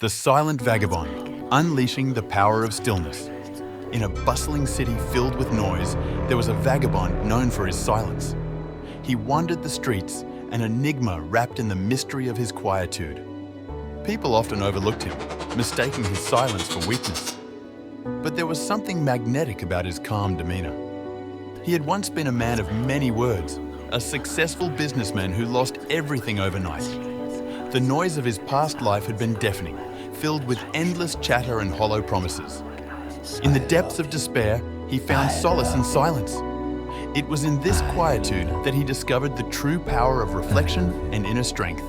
The silent vagabond, unleashing the power of stillness. In a bustling city filled with noise, there was a vagabond known for his silence. He wandered the streets, an enigma wrapped in the mystery of his quietude. People often overlooked him, mistaking his silence for weakness. But there was something magnetic about his calm demeanor. He had once been a man of many words, a successful businessman who lost everything overnight. The noise of his past life had been deafening, filled with endless chatter and hollow promises. In the depths of despair, he found solace in silence. It was in this quietude that he discovered the true power of reflection and inner strength.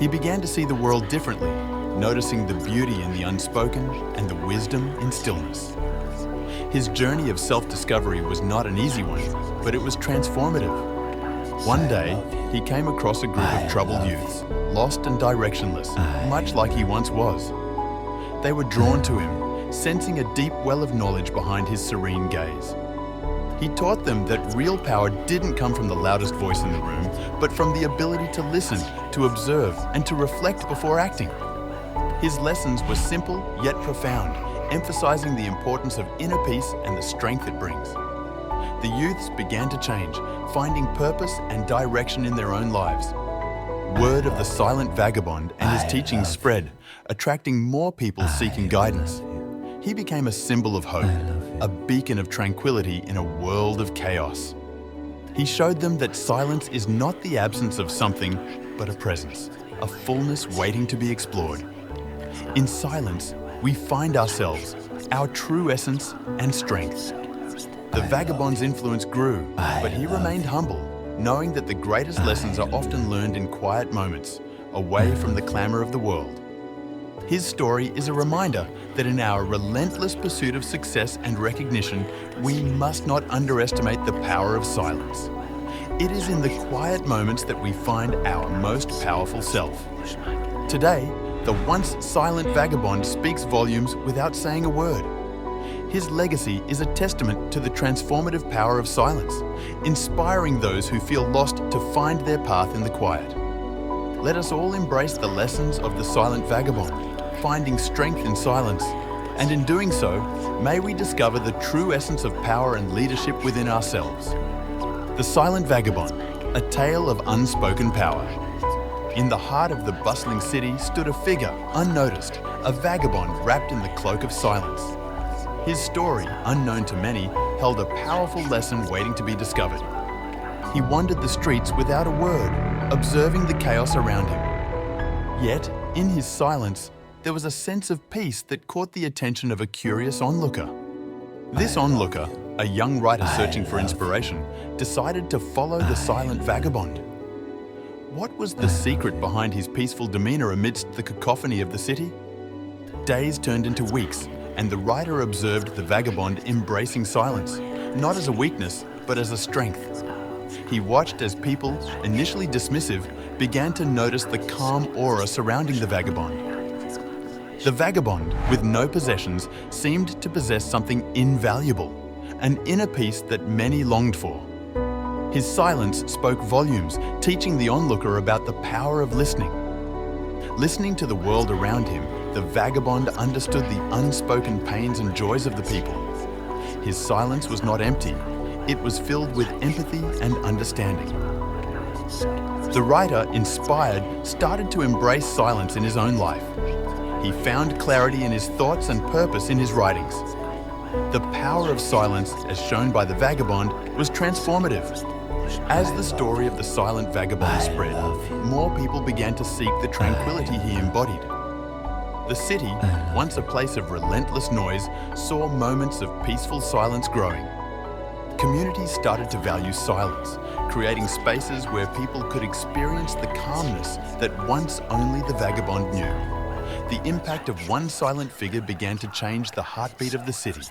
He began to see the world differently, noticing the beauty in the unspoken and the wisdom in stillness. His journey of self-discovery was not an easy one, but it was transformative. One day, he came across a group of troubled youths, lost and directionless, much like he once was. They were drawn to him, sensing a deep well of knowledge behind his serene gaze. He taught them that real power didn't come from the loudest voice in the room, but from the ability to listen, to observe, and to reflect before acting. His lessons were simple yet profound, emphasizing the importance of inner peace and the strength it brings. The youths began to change, finding purpose and direction in their own lives. Word of the silent vagabond and his teachings spread, attracting more people seeking guidance. He became a symbol of hope, a beacon of tranquility in a world of chaos. He showed them that silence is not the absence of something, but a presence, a fullness waiting to be explored. In silence, we find ourselves, our true essence and strength. The vagabond's influence grew, but he remained humble, knowing that the greatest lessons are often learned in quiet moments, away from the clamor of the world. His story is a reminder that in our relentless pursuit of success and recognition, we must not underestimate the power of silence. It is in the quiet moments that we find our most powerful self. Today, the once silent vagabond speaks volumes without saying a word. His legacy is a testament to the transformative power of silence, inspiring those who feel lost to find their path in the quiet. Let us all embrace the lessons of the silent vagabond, finding strength in silence, and in doing so, may we discover the true essence of power and leadership within ourselves. The Silent Vagabond, a tale of unspoken power. In the heart of the bustling city stood a figure, unnoticed, a vagabond wrapped in the cloak of silence. His story, unknown to many, held a powerful lesson waiting to be discovered. He wandered the streets without a word, observing the chaos around him. Yet, in his silence, there was a sense of peace that caught the attention of a curious onlooker. This onlooker, a young writer searching for inspiration, decided to follow the silent vagabond. What was the secret behind his peaceful demeanor amidst the cacophony of the city? Days turned into weeks, and the writer observed the vagabond embracing silence, not as a weakness, but as a strength. He watched as people, initially dismissive, began to notice the calm aura surrounding the vagabond. The vagabond, with no possessions, seemed to possess something invaluable, an inner peace that many longed for. His silence spoke volumes, teaching the onlooker about the power of listening. Listening to the world around him, the vagabond understood the unspoken pains and joys of the people. His silence was not empty, it was filled with empathy and understanding. The writer, inspired, started to embrace silence in his own life. He found clarity in his thoughts and purpose in his writings. The power of silence, as shown by the vagabond, was transformative. As the story of the silent vagabond spread, more people began to seek the tranquility he embodied. The city, once a place of relentless noise, saw moments of peaceful silence growing. Communities started to value silence, creating spaces where people could experience the calmness that once only the vagabond knew. The impact of one silent figure began to change the heartbeat of the city.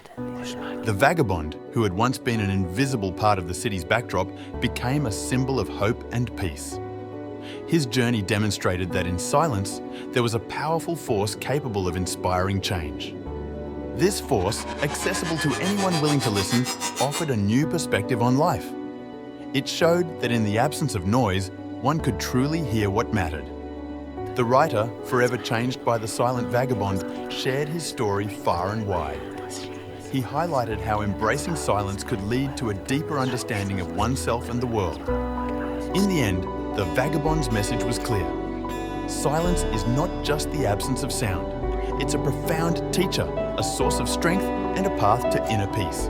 The vagabond, who had once been an invisible part of the city's backdrop, became a symbol of hope and peace. His journey demonstrated that in silence, there was a powerful force capable of inspiring change. This force, accessible to anyone willing to listen, offered a new perspective on life. It showed that in the absence of noise, one could truly hear what mattered. The writer, forever changed by the silent vagabond, shared his story far and wide. He highlighted how embracing silence could lead to a deeper understanding of oneself and the world. In the end, the vagabond's message was clear. Silence is not just the absence of sound. It's a profound teacher, a source of strength, and a path to inner peace.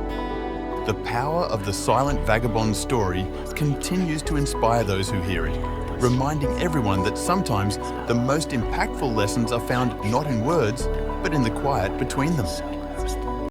The power of the silent vagabond's story continues to inspire those who hear it, reminding everyone that sometimes the most impactful lessons are found not in words, but in the quiet between them.